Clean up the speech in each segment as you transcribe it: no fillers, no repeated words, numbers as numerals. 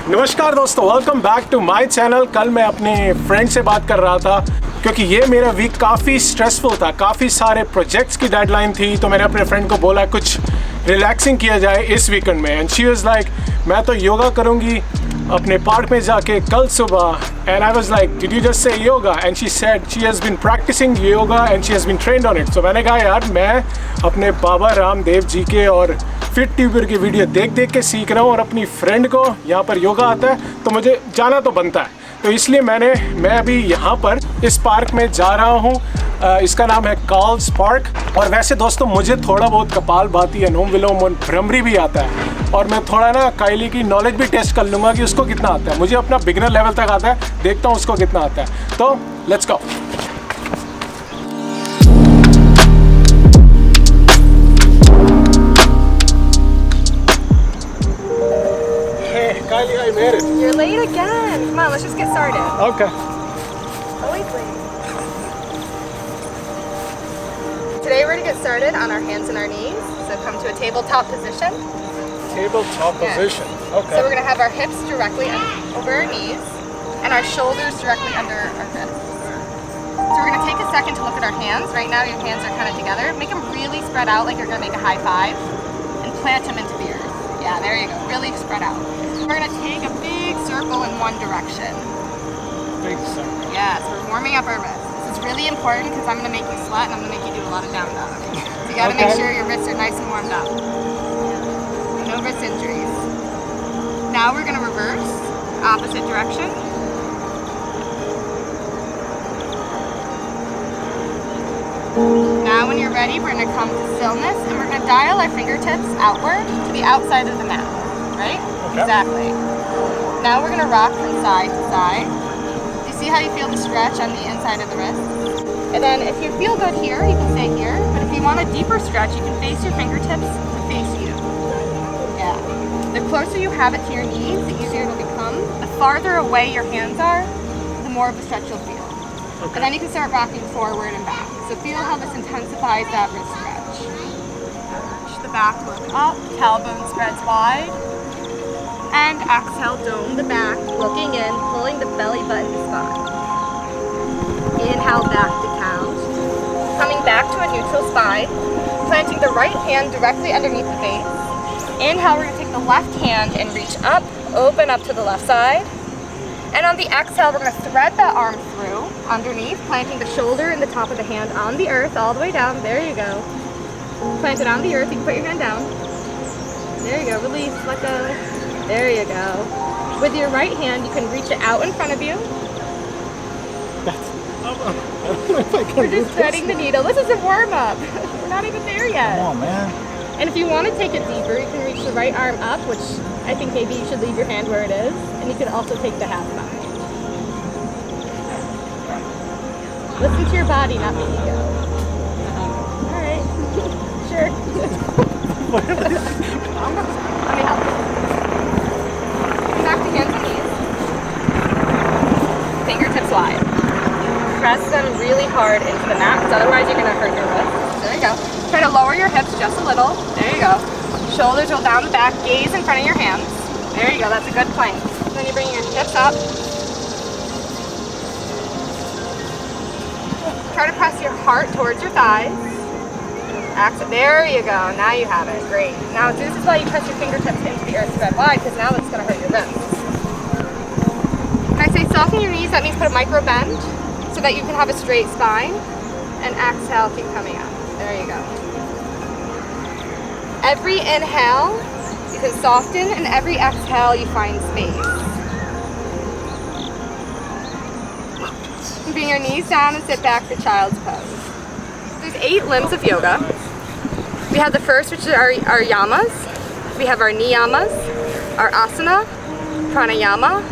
नमस्कार दोस्तों, welcome back to my channel. कल मैं अपने फ्रेंड से बात कर रहा था क्योंकि ये मेरा वीक काफ़ी स्ट्रेसफुल था, काफ़ी सारे प्रोजेक्ट्स की डेडलाइन थी। तो मैंने अपने फ्रेंड को बोला कुछ रिलैक्सिंग किया जाए इस वीकेंड में। एंड शी वाज लाइक, मैं तो योगा करूँगी अपने पार्क में जाके कल सुबह। And I was like, did you just say yoga? And she said she has been practising yoga and she has been trained on it. तो मैंने कहा यार, मैं अपने बाबा रामदेव जी के और फिटूबर की वीडियो देख देख के सीख रहा हूँ और अपनी फ्रेंड को यहाँ पर योगा आता है तो मुझे जाना तो बनता है। तो इसलिए मैं अभी यहाँ पर इस पार्क में जा रहा हूँ। इसका नाम है कार्ल्स पार्क। और वैसे दोस्तों, मुझे थोड़ा बहुत कपालभाति, अनुलोम विलोम और भ्रमरी भी आता है। और मैं थोड़ा ना काइली की नॉलेज भी टेस्ट कर लूँगा कि उसको कितना आता है। मुझे अपना बिगिनर लेवल तक आता है, देखता हूँ उसको कितना आता है। तो let's go. Kylie, I made it. You're late again. Come on, let's just get started. Okay. Always late. Today we're going to get started on our hands and our knees. So come to a tabletop position. Tabletop position. Okay. So we're going to have our hips directly over our knees and our shoulders directly under our wrists. So we're going to take a second to look at our hands. Right now your hands are kind of together. Make them really spread out like you're going to make a high five and plant them into the earth. Yeah, there you go. Really spread out. We're going to take a big circle in one direction. Big circle. Yes, we're warming up our wrists. This is really important because I'm going to make you sweat and I'm going to make you do a lot of down dog. So you got to make sure your wrists are nice and warmed up. No wrist injuries. Now we're going to reverse, opposite direction. Now when you're ready, we're going to come to stillness and we're going to dial our fingertips outward to the outside of the mat, right? Okay. Exactly. Now we're going to rock from side to side. Do you see how you feel the stretch on the inside of the wrist? And then if you feel good here, you can stay here. But if you want a deeper stretch, you can face your fingertips to face you. Yeah. The closer you have it to your knees, the easier it'll become. The farther away your hands are, the more of the stretch you'll feel. Okay. And then you can start rocking forward and back. So feel how this intensifies that wrist stretch. Push the back, look up, tailbone spreads wide. And exhale, dome the back, looking in, pulling the belly button to spine. Inhale, back to cow. Coming back to a neutral spine, planting the right hand directly underneath the face. Inhale, we're going to take the left hand and reach up, open up to the left side. And on the exhale, we're going to thread the arm through, underneath, planting the shoulder and the top of the hand on the earth, all the way down. There you go. Plant it on the earth. You can put your hand down. There you go. Release. Let go. There you go. With your right hand, you can reach it out in front of you. We're just threading the needle. This is a warm-up. We're not even there yet. Come on, man. And if you want to take it deeper, you can reach the right arm up, which I think maybe you should leave your hand where it is. And you can also take the half back. Listen to your body, not the ego. All right. Sure. Let me help you. Back to hands and knees. Fingertips wide. Press them really hard into the mat, because otherwise you're going to hurt your wrist. There you go. Try to lower your hips just a little. There you go. Shoulders roll down the back, gaze in front of your hands. There you go, that's a good plank. Then you bring your hips up. Try to press your heart towards your thighs. There you go, now you have it, great. Now this is why you press your fingertips into the earth spread wide, because now it's going to hurt your wrists. When I say soften your knees, that means put a micro bend so that you can have a straight spine. And exhale, keep coming up. There you go. Every inhale, you can soften, and every exhale, you find space. Bring your knees down and sit back for child's pose. There's 8 limbs of yoga. We have the first, which are our yamas. We have our niyamas, our asana, pranayama,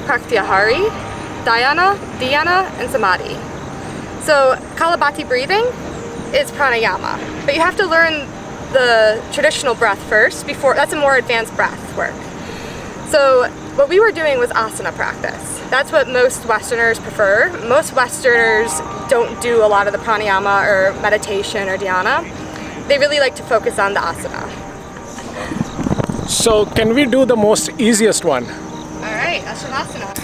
pratyahari, dhyana, dhyana, and samadhi. So Kalabati breathing is pranayama, but you have to learn the traditional breath first before. That's a more advanced breath work. So what we were doing was asana practice. That's what most Westerners prefer. Most Westerners don't do a lot of the pranayama or meditation or dhyana. They really like to focus on the asana. So can we do the most easiest one? All Great, that's Shavasana.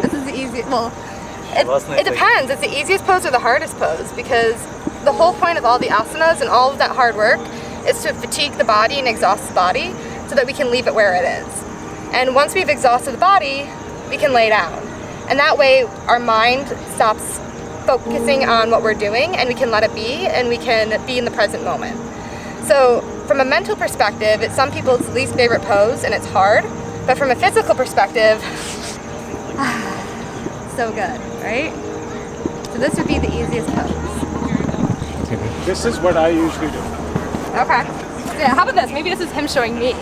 This is the easiest, well, it depends. It's the easiest pose or the hardest pose, because the whole point of all the asanas and all of that hard work is to fatigue the body and exhaust the body so that we can leave it where it is. And once we've exhausted the body, we can lay down. And that way our mind stops focusing on what we're doing and we can let it be and we can be in the present moment. So from a mental perspective, it's some people's least favorite pose and it's hard, but from a physical perspective, so good, right? So this would be the easiest pose. This is what I usually do. Okay. Yeah, how about this? Maybe this is him showing me.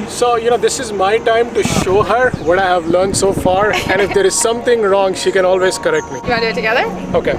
So, this is my time to show her what I have learned so far, and if there is something wrong, she can always correct me. You want to do it together? Okay.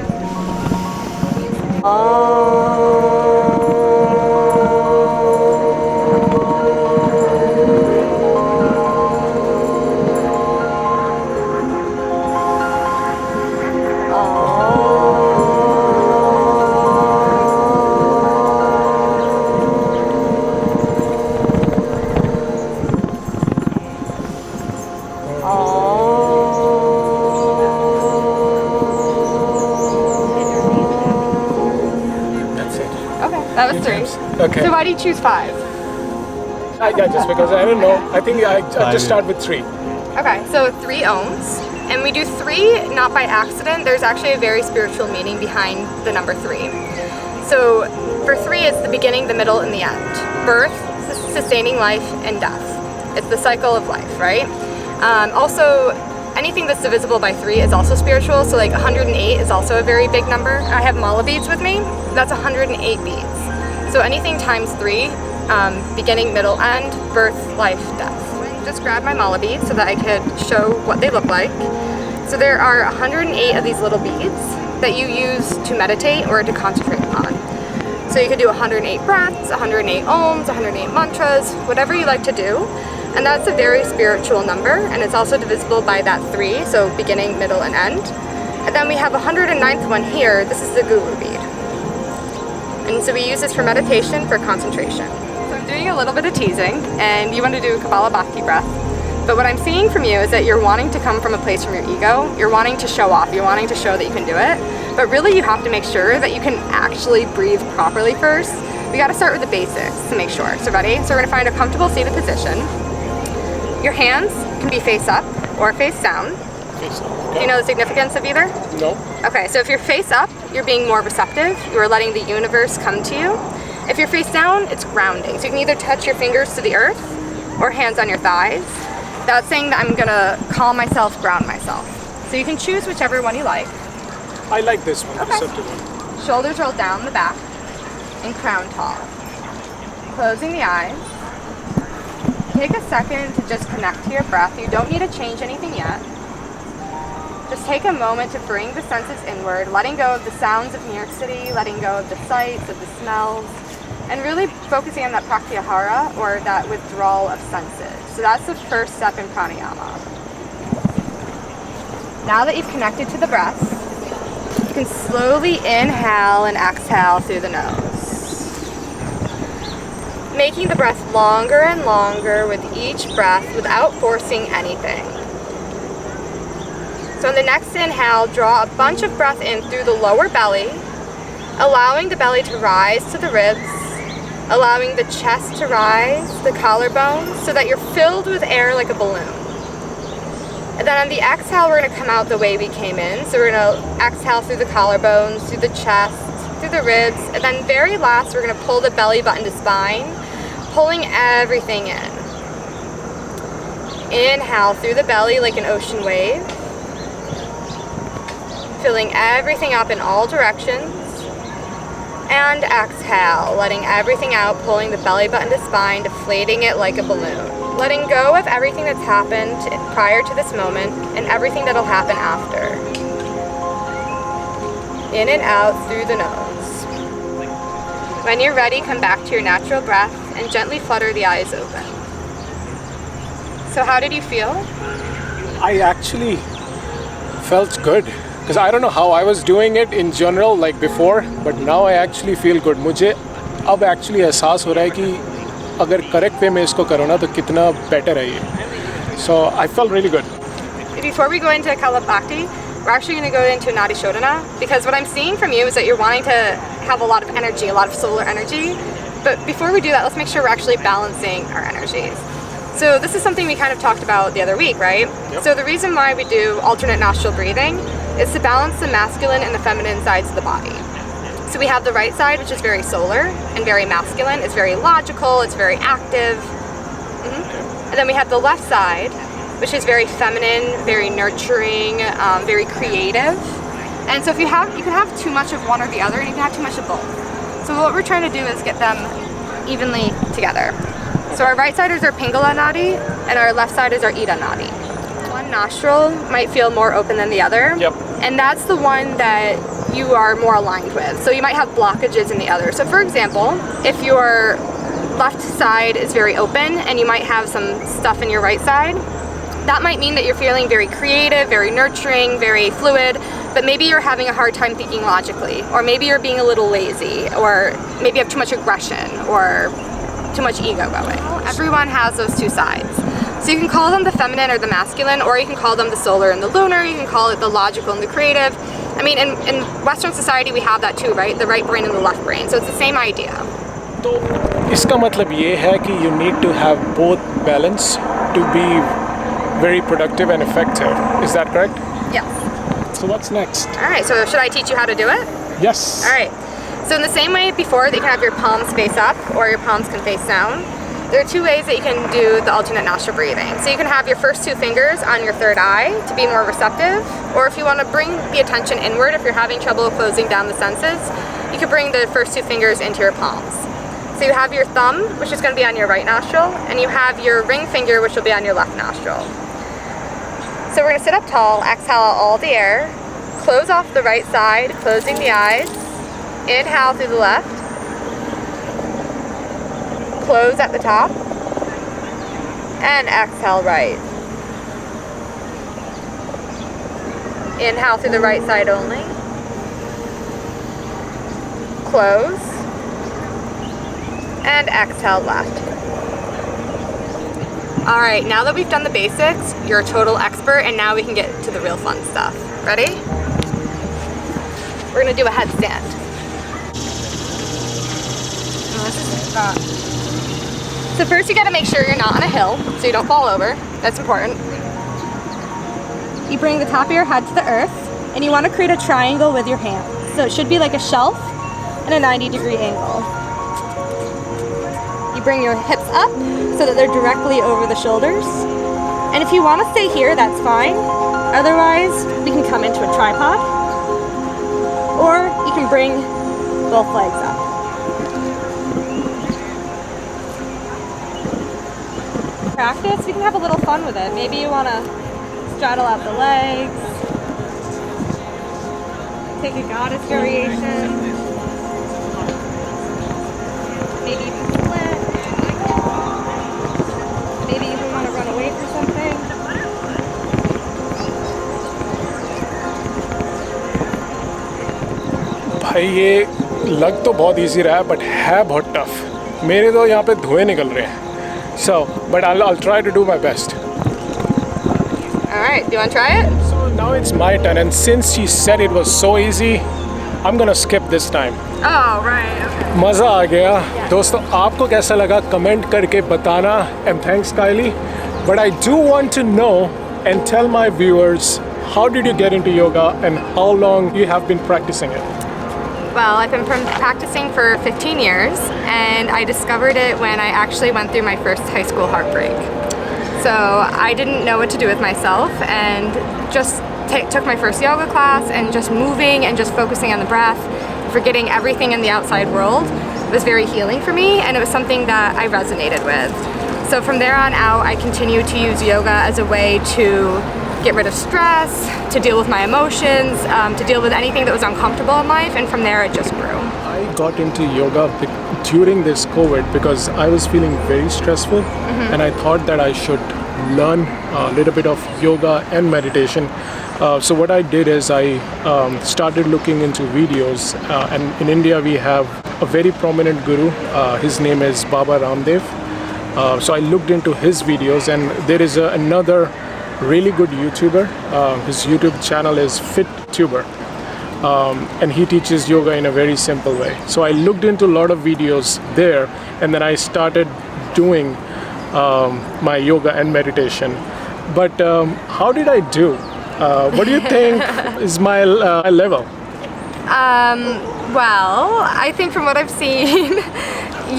That was 3. Okay. So why do you choose 5? Just because I don't know. I think I just start with 3. Okay, so 3 ohms. And we do 3 not by accident. There's actually a very spiritual meaning behind the number 3. So for 3, it's the beginning, the middle, and the end. Birth, sustaining life, and death. It's the cycle of life, right? Also, anything that's divisible by 3 is also spiritual. So like 108 is also a very big number. I have mala beads with me. That's 108 beads. So anything times 3, beginning, middle, end, birth, life, death. Just grab my mala beads so that I could show what they look like. So there are 108 of these little beads that you use to meditate or to concentrate upon. So you could do 108 breaths, 108 ohms, 108 mantras, whatever you like to do. And that's a very spiritual number, and it's also divisible by that 3, so beginning, middle, and end. And then we have a 109th one here. This is the guru bead. And so we use this for meditation, for concentration. So I'm doing a little bit of teasing, and you want to do Kabbalah Bhakti breath. But what I'm seeing from you is that you're wanting to come from a place from your ego. You're wanting to show off. You're wanting to show that you can do it. But really, you have to make sure that you can actually breathe properly first. We got to start with the basics to make sure. So ready? So we're going to find a comfortable seated position. Your hands can be face up or face down. Face up. Do you know the significance of either? No. Okay, so if you're face up, you're being more receptive. You're letting the universe come to you. If you're face down, it's grounding. So you can either touch your fingers to the earth or hands on your thighs. That's saying that I'm gonna calm myself, ground myself. So you can choose whichever one you like. I like this one, the Okay. receptive one. Shoulders roll down the back and crown tall. Closing the eyes. Take a second to just connect to your breath. You don't need to change anything yet. Just take a moment to bring the senses inward, letting go of the sounds of New York City, letting go of the sights, of the smells, and really focusing on that pratyahara, or that withdrawal of senses. So that's the first step in pranayama. Now that you've connected to the breath, you can slowly inhale and exhale through the nose. Making the breath longer and longer with each breath without forcing anything. So in the next inhale, draw a bunch of breath in through the lower belly, allowing the belly to rise to the ribs, allowing the chest to rise, the collarbones, so that you're filled with air like a balloon. And then on the exhale, we're going to come out the way we came in. So we're going to exhale through the collarbones, through the chest, through the ribs, and then very last, we're going to pull the belly button to spine, pulling everything in. Inhale through the belly like an ocean wave, filling everything up in all directions. And exhale, letting everything out, pulling the belly button to spine, deflating it like a balloon. Letting go of everything that's happened prior to this moment and everything that'll happen after. In and out through the nose. When you're ready, come back to your natural breath and gently flutter the eyes open. So how did you feel? I actually felt good. Because I don't know how I was doing it in general like before, but now I actually feel good. मुझे अब actually एहसास हो रहा है कि अगर correct way में इसको करो ना तो कितना बेटर है ये. So I felt really good. Before we go into Kalabhakti, we're actually going to go into Nadi Shodhana, because what I'm seeing from you is that you're wanting to have a lot of energy, a lot of solar energy. But before we do that, let's make sure we're actually balancing our energies. So this is something we kind of talked about the other week, right? Yep. So the reason why we do alternate nostril breathing is to balance the masculine and the feminine sides of the body. So we have the right side, which is very solar and very masculine. It's very logical, it's very active. And then we have the left side, which is very feminine, very nurturing, very creative. And so if you can have too much of one or the other, and you can have too much of both. So what we're trying to do is get them evenly together. So our right side is our Pingala Nadi, and our left side is our Ida Nadi. One nostril might feel more open than the other. Yep. And that's the one that you are more aligned with. So you might have blockages in the other. So for example, if your left side is very open and you might have some stuff in your right side, that might mean that you're feeling very creative, very nurturing, very fluid, but maybe you're having a hard time thinking logically, or maybe you're being a little lazy, or maybe you have too much aggression or too much ego going. Everyone has those two sides. So you can call them the feminine or the masculine, or you can call them the solar and the lunar, you can call it the logical and the creative. I mean, in Western society we have that too, right? The right brain and the left brain. So it's the same idea. तो इसका मतलब ये है कि you need to have both balance to be very productive and effective. Is that correct? Yes. So what's next? All right, so should I teach you how to do it? Yes. All right. So in the same way before that you can have your palms face up or your palms can face down, there are two ways that you can do the alternate nostril breathing. So you can have your first two fingers on your third eye to be more receptive, or if you want to bring the attention inward, if you're having trouble closing down the senses, you can bring the first two fingers into your palms. So you have your thumb, which is going to be on your right nostril, and you have your ring finger, which will be on your left nostril. So we're going to sit up tall, exhale all the air, close off the right side, closing the eyes, inhale through the left, close at the top, and exhale right. Inhale through the right side only, close, and exhale left. All right, now that we've done the basics, you're a total expert, and now we can get to the real fun stuff. Ready? We're gonna do a headstand. So first you gotta make sure you're not on a hill, so you don't fall over. That's important. You bring the top of your head to the earth, and you wanna create a triangle with your hand. So it should be like a shelf and a 90-degree angle. You bring your hips up so that they're directly over the shoulders. And if you want to stay here, that's fine. Otherwise, we can come into a tripod. Or you can bring both legs up. Practice, we can have a little fun with it. Maybe you want to straddle out the legs. Take a goddess variation. Maybe you can split. Maybe you want to run away for something. भाई ये लग तो बहुत easy रहा है, but है बहुत tough. मेरे तो यहाँ पे धुएं निकल रहे हैं. So, but I'll try to do my best. Alright, do you want to try it? So now it's my turn, and since she said it was so easy, I'm gonna skip this time. Oh, right, okay. मज़ा आ गया. दोस्तों आपको कैसा लगा comment करके बताना. And thanks Kylie. But I do want to know and tell my viewers, how did you get into yoga and how long you have been practicing it? Well, I've been practicing for 15 years, and I discovered it when I actually went through my first high school heartbreak. So I didn't know what to do with myself, and just took my first yoga class, and just moving and just focusing on the breath, forgetting everything in the outside world was very healing for me, and it was something that I resonated with. So from there on out, I continued to use yoga as a way to get rid of stress, to deal with my emotions, to deal with anything that was uncomfortable in life, and from there it just grew. I got into yoga during this COVID because I was feeling very stressful, and I thought that I should learn a little bit of yoga and meditation. So what I did is I started looking into videos, and in India we have a very prominent guru. His name is Baba Ramdev. So I looked into his videos, and there is another really good YouTuber. His YouTube channel is fituber. And he teaches yoga in a very simple way. So I looked into a lot of videos there, and then I started doing my yoga and meditation. But how did I do? What do you think is my level? Well, I think from what I've seen,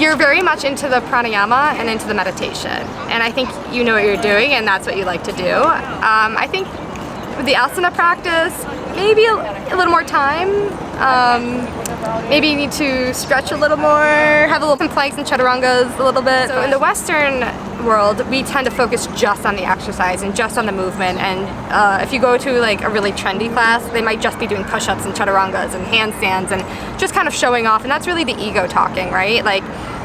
you're very much into the pranayama and into the meditation. And I think you know what you're doing, and that's what you like to do. I think with the asana practice, maybe a little more time. Maybe you need to stretch a little more, have a little planks and chaturangas a little bit. So in the Western world, we tend to focus just on the exercise and just on the movement. And if you go to like a really trendy class, they might just be doing push-ups and chaturangas and handstands and just kind of showing off. And that's really the ego talking, right? Like,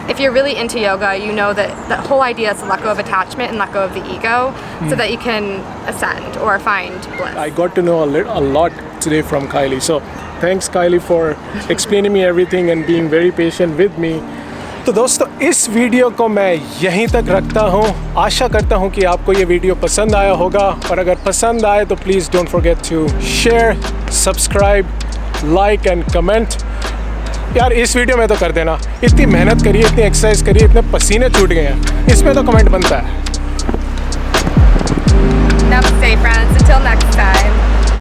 if you're really into yoga, you know that the whole idea is to let go of attachment and let go of the ego so that you can ascend or find bliss. I got to know a lot today from Kylie. So thanks Kylie for explaining me everything and being very patient with me. तो दोस्तों इस video को मैं यहीं तक रखता हूँ. आशा करता हूँ कि आपको ये वीडियो पसंद आया होगा, और अगर पसंद आए तो please don't forget to share, subscribe, like and comment. यार इस वीडियो में तो कर देना. इतनी मेहनत करिए, इतनी एक्सरसाइज करिए, इतने पसीने छूट गए हैं, इसमें तो कमेंट बनता है. Namaste friends, until next time.